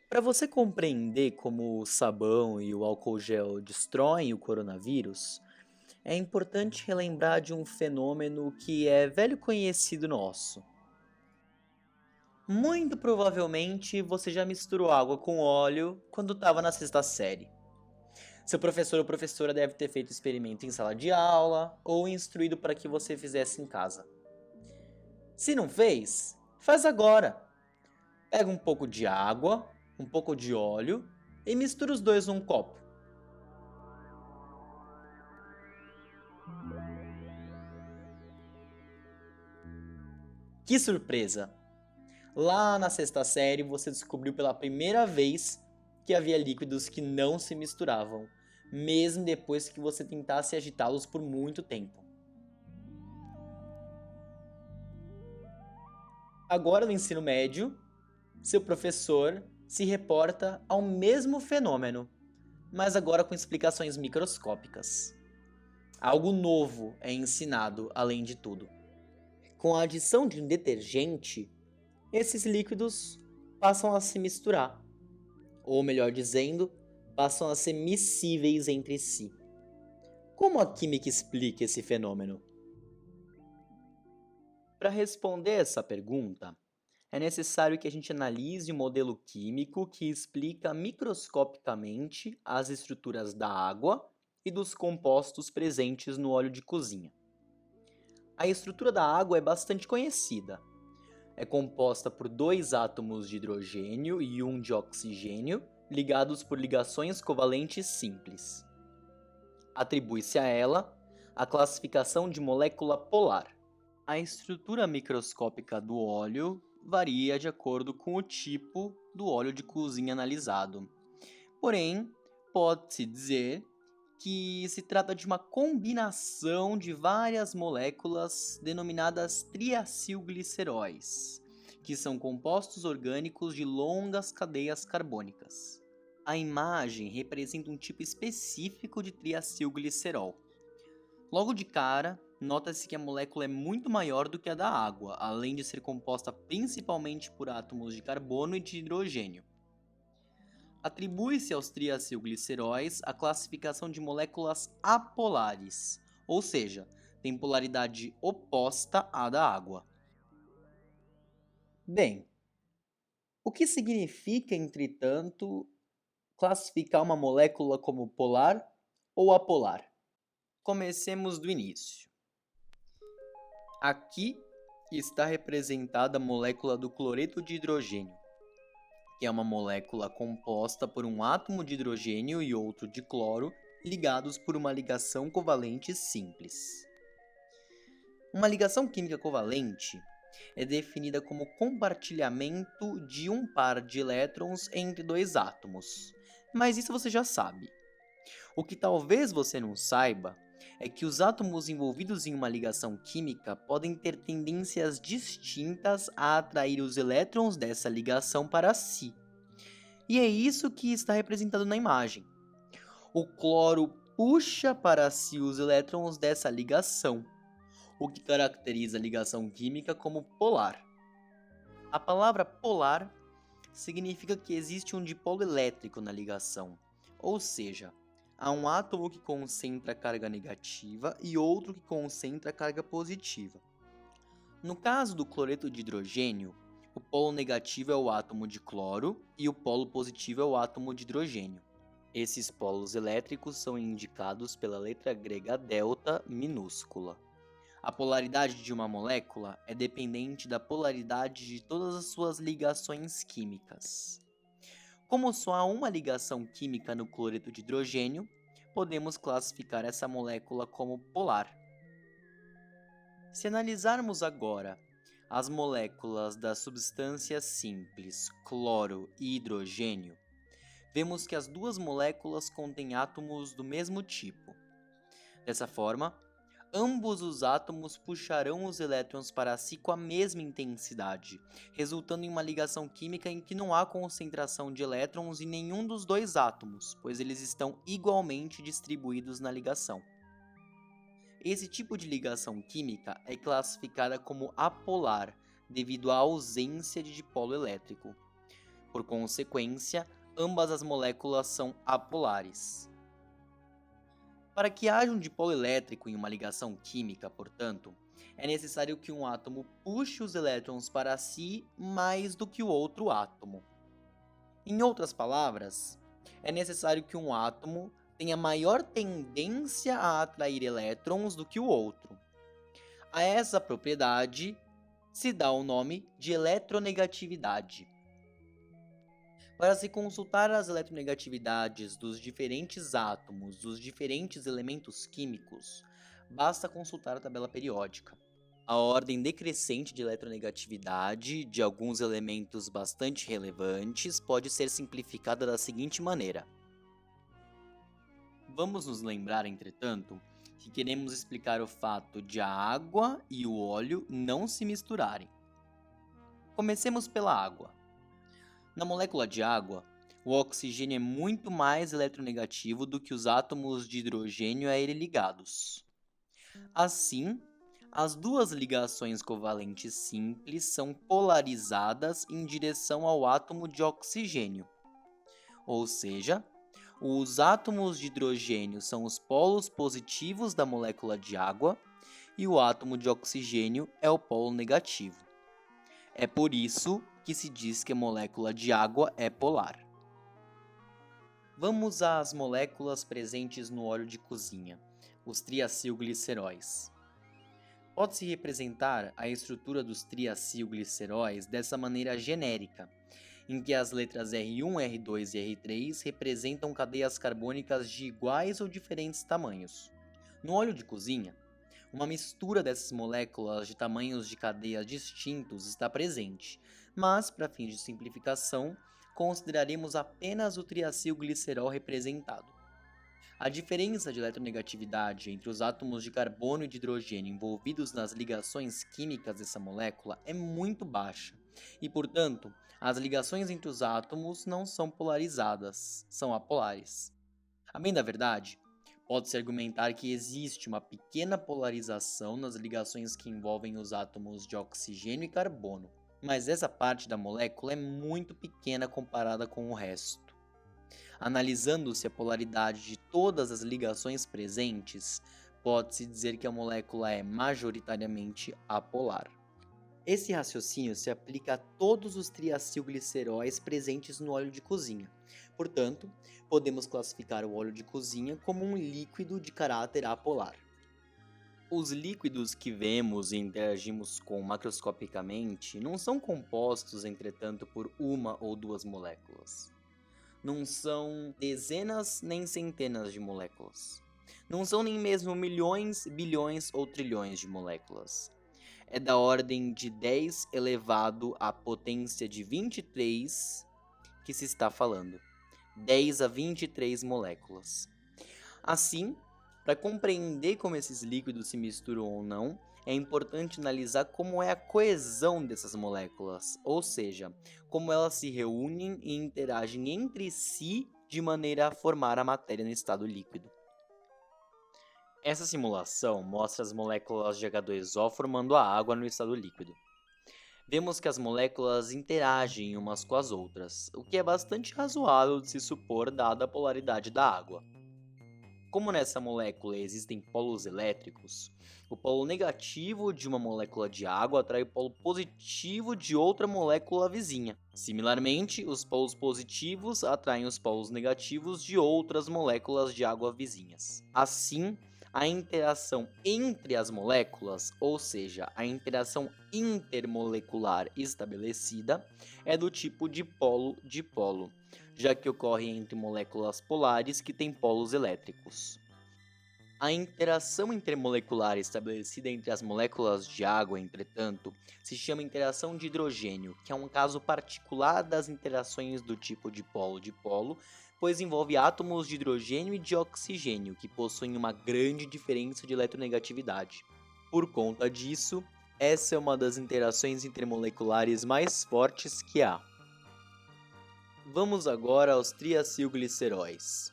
Para você compreender como o sabão e o álcool gel destroem o coronavírus, é importante relembrar de um fenômeno que é velho conhecido nosso. Muito provavelmente você já misturou água com óleo quando estava na sexta série. Seu professor ou professora deve ter feito experimento em sala de aula ou instruído para que você fizesse em casa. Se não fez, faz agora. Pega um pouco de água, um pouco de óleo e mistura os dois num copo. Que surpresa! Lá na sexta série você descobriu pela primeira vez que havia líquidos que não se misturavam, mesmo depois que você tentasse agitá-los por muito tempo. Agora no ensino médio, seu professor se reporta ao mesmo fenômeno, mas agora com explicações microscópicas. Algo novo é ensinado além de tudo. Com a adição de um detergente, esses líquidos passam a se misturar, ou melhor dizendo, passam a ser miscíveis entre si. Como a química explica esse fenômeno? Para responder essa pergunta, é necessário que a gente analise o modelo químico que explica microscopicamente as estruturas da água e dos compostos presentes no óleo de cozinha. A estrutura da água é bastante conhecida. É composta por dois átomos de hidrogênio e um de oxigênio, ligados por ligações covalentes simples. Atribui-se a ela a classificação de molécula polar. A estrutura microscópica do óleo varia de acordo com o tipo do óleo de cozinha analisado. Porém, pode-se dizer que se trata de uma combinação de várias moléculas denominadas triacilgliceróis, que são compostos orgânicos de longas cadeias carbônicas. A imagem representa um tipo específico de triacilglicerol. Logo de cara, nota-se que a molécula é muito maior do que a da água, além de ser composta principalmente por átomos de carbono e de hidrogênio. Atribui-se aos triacilgliceróis a classificação de moléculas apolares, ou seja, tem polaridade oposta à da água. Bem, o que significa, entretanto, classificar uma molécula como polar ou apolar? Comecemos do início. Aqui está representada a molécula do cloreto de hidrogênio, que é uma molécula composta por um átomo de hidrogênio e outro de cloro ligados por uma ligação covalente simples. Uma ligação química covalente é definida como compartilhamento de um par de elétrons entre dois átomos, mas isso você já sabe. O que talvez você não saiba é que os átomos envolvidos em uma ligação química podem ter tendências distintas a atrair os elétrons dessa ligação para si. E é isso que está representado na imagem. O cloro puxa para si os elétrons dessa ligação, o que caracteriza a ligação química como polar. A palavra polar significa que existe um dipolo elétrico na ligação, ou seja, há um átomo que concentra carga negativa e outro que concentra carga positiva. No caso do cloreto de hidrogênio, o polo negativo é o átomo de cloro e o polo positivo é o átomo de hidrogênio. Esses polos elétricos são indicados pela letra grega delta minúscula. A polaridade de uma molécula é dependente da polaridade de todas as suas ligações químicas. Como só há uma ligação química no cloreto de hidrogênio, podemos classificar essa molécula como polar. Se analisarmos agora as moléculas das substâncias simples, cloro e hidrogênio, vemos que as duas moléculas contêm átomos do mesmo tipo. Dessa forma, ambos os átomos puxarão os elétrons para si com a mesma intensidade, resultando em uma ligação química em que não há concentração de elétrons em nenhum dos dois átomos, pois eles estão igualmente distribuídos na ligação. Esse tipo de ligação química é classificada como apolar devido à ausência de dipolo elétrico. Por consequência, ambas as moléculas são apolares. Para que haja um dipolo elétrico em uma ligação química, portanto, é necessário que um átomo puxe os elétrons para si mais do que o outro átomo. Em outras palavras, é necessário que um átomo tenha maior tendência a atrair elétrons do que o outro. A essa propriedade se dá o nome de eletronegatividade. Para se consultar as eletronegatividades dos diferentes átomos dos diferentes elementos químicos, basta consultar a tabela periódica. A ordem decrescente de eletronegatividade de alguns elementos bastante relevantes pode ser simplificada da seguinte maneira. Vamos nos lembrar, entretanto, que queremos explicar o fato de a água e o óleo não se misturarem. Comecemos pela água. Na molécula de água, o oxigênio é muito mais eletronegativo do que os átomos de hidrogênio a ele ligados. Assim, as duas ligações covalentes simples são polarizadas em direção ao átomo de oxigênio. Ou seja, os átomos de hidrogênio são os polos positivos da molécula de água e o átomo de oxigênio é o polo negativo. É por isso que se diz que a molécula de água é polar. Vamos às moléculas presentes no óleo de cozinha, os triacilgliceróis. Pode-se representar a estrutura dos triacilgliceróis dessa maneira genérica, em que as letras R1, R2 e R3 representam cadeias carbônicas de iguais ou diferentes tamanhos. No óleo de cozinha, uma mistura dessas moléculas de tamanhos de cadeia distintos está presente, mas, para fins de simplificação, consideraremos apenas o triacilglicerol representado. A diferença de eletronegatividade entre os átomos de carbono e de hidrogênio envolvidos nas ligações químicas dessa molécula é muito baixa, e, portanto, as ligações entre os átomos não são polarizadas, são apolares. A bem da verdade, pode-se argumentar que existe uma pequena polarização nas ligações que envolvem os átomos de oxigênio e carbono, mas essa parte da molécula é muito pequena comparada com o resto. Analisando-se a polaridade de todas as ligações presentes, pode-se dizer que a molécula é majoritariamente apolar. Esse raciocínio se aplica a todos os triacilgliceróis presentes no óleo de cozinha. Portanto, podemos classificar o óleo de cozinha como um líquido de caráter apolar. Os líquidos que vemos e interagimos com macroscopicamente não são compostos, entretanto, por uma ou duas moléculas. Não são dezenas nem centenas de moléculas. Não são nem mesmo milhões, bilhões ou trilhões de moléculas. É da ordem de 10 elevado à potência de 23 que se está falando. 10 a 23 moléculas. Assim, para compreender como esses líquidos se misturam ou não, é importante analisar como é a coesão dessas moléculas, ou seja, como elas se reúnem e interagem entre si de maneira a formar a matéria no estado líquido. Essa simulação mostra as moléculas de H2O formando a água no estado líquido. Vemos que as moléculas interagem umas com as outras, o que é bastante razoável de se supor dada a polaridade da água. Como nessa molécula existem polos elétricos, o polo negativo de uma molécula de água atrai o polo positivo de outra molécula vizinha. Similarmente, os polos positivos atraem os polos negativos de outras moléculas de água vizinhas. Assim, a interação entre as moléculas, ou seja, a interação intermolecular estabelecida, é do tipo dipolo-dipolo, já que ocorre entre moléculas polares que têm polos elétricos. A interação intermolecular estabelecida entre as moléculas de água, entretanto, se chama interação de hidrogênio, que é um caso particular das interações do tipo dipolo-dipolo, pois envolve átomos de hidrogênio e de oxigênio, que possuem uma grande diferença de eletronegatividade. Por conta disso, essa é uma das interações intermoleculares mais fortes que há. Vamos agora aos triacilgliceróis.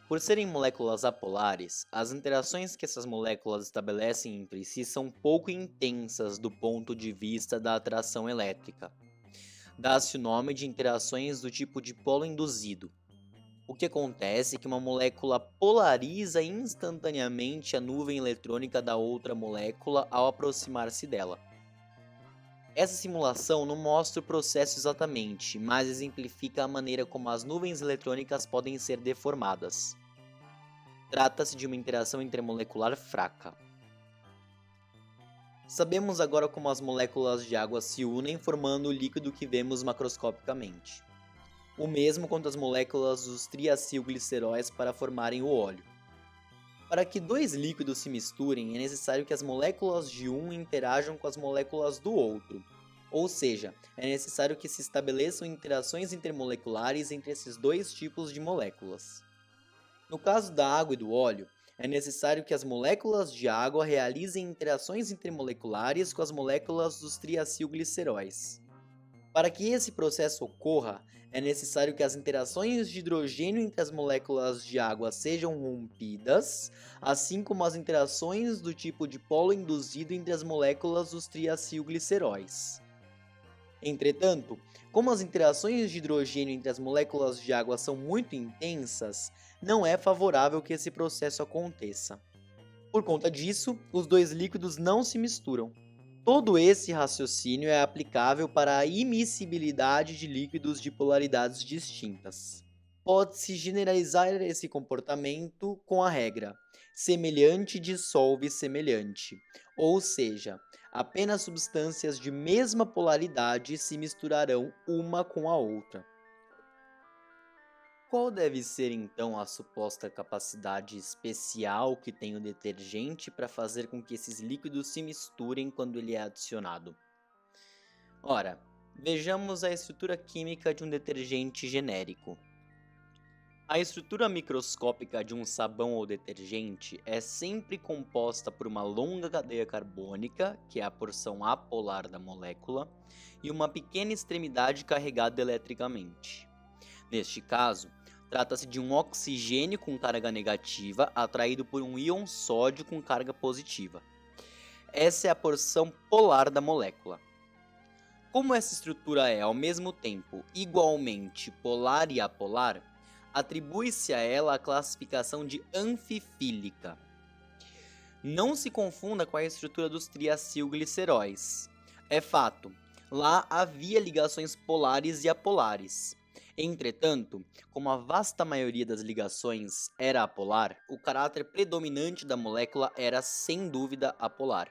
Por serem moléculas apolares, as interações que essas moléculas estabelecem entre si são pouco intensas do ponto de vista da atração elétrica. dá-se o nome de interações do tipo dipolo induzido. O que acontece é que uma molécula polariza instantaneamente a nuvem eletrônica da outra molécula ao aproximar-se dela. Essa simulação não mostra o processo exatamente, mas exemplifica a maneira como as nuvens eletrônicas podem ser deformadas. Trata-se de uma interação intermolecular fraca. Sabemos agora como as moléculas de água se unem formando o líquido que vemos macroscopicamente. O mesmo quanto as moléculas dos triacilgliceróis para formarem o óleo. Para que dois líquidos se misturem, é necessário que as moléculas de um interajam com as moléculas do outro. Ou seja, é necessário que se estabeleçam interações intermoleculares entre esses dois tipos de moléculas. No caso da água e do óleo, é necessário que as moléculas de água realizem interações intermoleculares com as moléculas dos triacilgliceróis. Para que esse processo ocorra, é necessário que as interações de hidrogênio entre as moléculas de água sejam rompidas, assim como as interações do tipo dipolo induzido entre as moléculas dos triacilgliceróis. Entretanto, como as interações de hidrogênio entre as moléculas de água são muito intensas, não é favorável que esse processo aconteça. Por conta disso, os dois líquidos não se misturam. Todo esse raciocínio é aplicável para a immiscibilidade de líquidos de polaridades distintas. Pode-se generalizar esse comportamento com a regra semelhante dissolve semelhante, ou seja, apenas substâncias de mesma polaridade se misturarão uma com a outra. Qual deve ser então a suposta capacidade especial que tem o detergente para fazer com que esses líquidos se misturem quando ele é adicionado? Ora, vejamos a estrutura química de um detergente genérico. A estrutura microscópica de um sabão ou detergente é sempre composta por uma longa cadeia carbônica, que é a porção apolar da molécula, e uma pequena extremidade carregada eletricamente. Neste caso, trata-se de um oxigênio com carga negativa atraído por um íon sódio com carga positiva. Essa é a porção polar da molécula. Como essa estrutura é, ao mesmo tempo, igualmente polar e apolar, atribui-se a ela a classificação de anfifílica. Não se confunda com a estrutura dos triacilgliceróis. É fato, lá havia ligações polares e apolares. Entretanto, como a vasta maioria das ligações era apolar, o caráter predominante da molécula era sem dúvida apolar.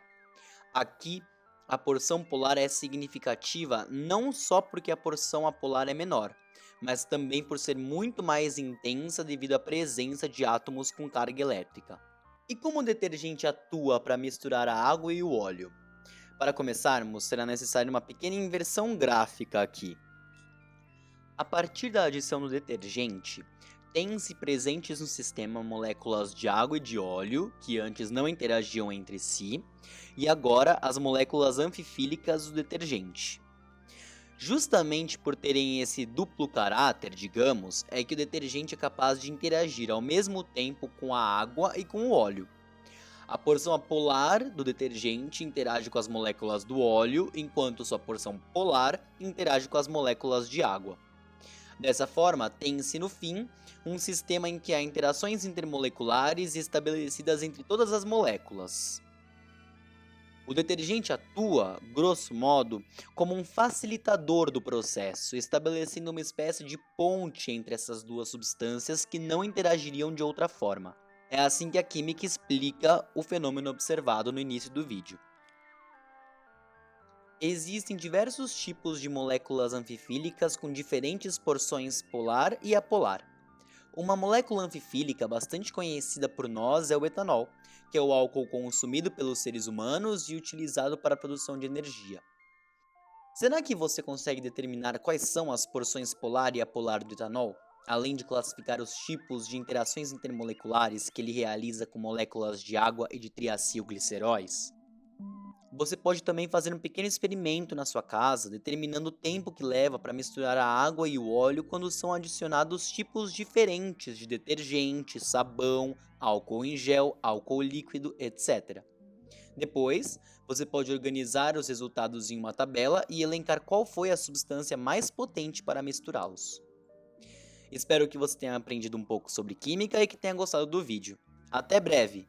Aqui, a porção polar é significativa não só porque a porção apolar é menor, mas também por ser muito mais intensa devido à presença de átomos com carga elétrica. E como o detergente atua para misturar a água e o óleo? Para começarmos, será necessária uma pequena inversão gráfica aqui. A partir da adição do detergente, tem-se presentes no sistema moléculas de água e de óleo, que antes não interagiam entre si, e agora as moléculas anfifílicas do detergente. Justamente por terem esse duplo caráter, digamos, é que o detergente é capaz de interagir ao mesmo tempo com a água e com o óleo. A porção apolar do detergente interage com as moléculas do óleo, enquanto sua porção polar interage com as moléculas de água. Dessa forma, tem-se no fim um sistema em que há interações intermoleculares estabelecidas entre todas as moléculas. O detergente atua, grosso modo, como um facilitador do processo, estabelecendo uma espécie de ponte entre essas duas substâncias que não interagiriam de outra forma. É assim que a química explica o fenômeno observado no início do vídeo. Existem diversos tipos de moléculas anfifílicas com diferentes porções polar e apolar. Uma molécula anfifílica bastante conhecida por nós é o etanol, que é o álcool consumido pelos seres humanos e utilizado para a produção de energia. Será que você consegue determinar quais são as porções polar e apolar do etanol, além de classificar os tipos de interações intermoleculares que ele realiza com moléculas de água e de triacilgliceróis? Você pode também fazer um pequeno experimento na sua casa, determinando o tempo que leva para misturar a água e o óleo quando são adicionados tipos diferentes de detergente, sabão, álcool em gel, álcool líquido, etc. Depois, você pode organizar os resultados em uma tabela e elencar qual foi a substância mais potente para misturá-los. Espero que você tenha aprendido um pouco sobre química e que tenha gostado do vídeo. Até breve!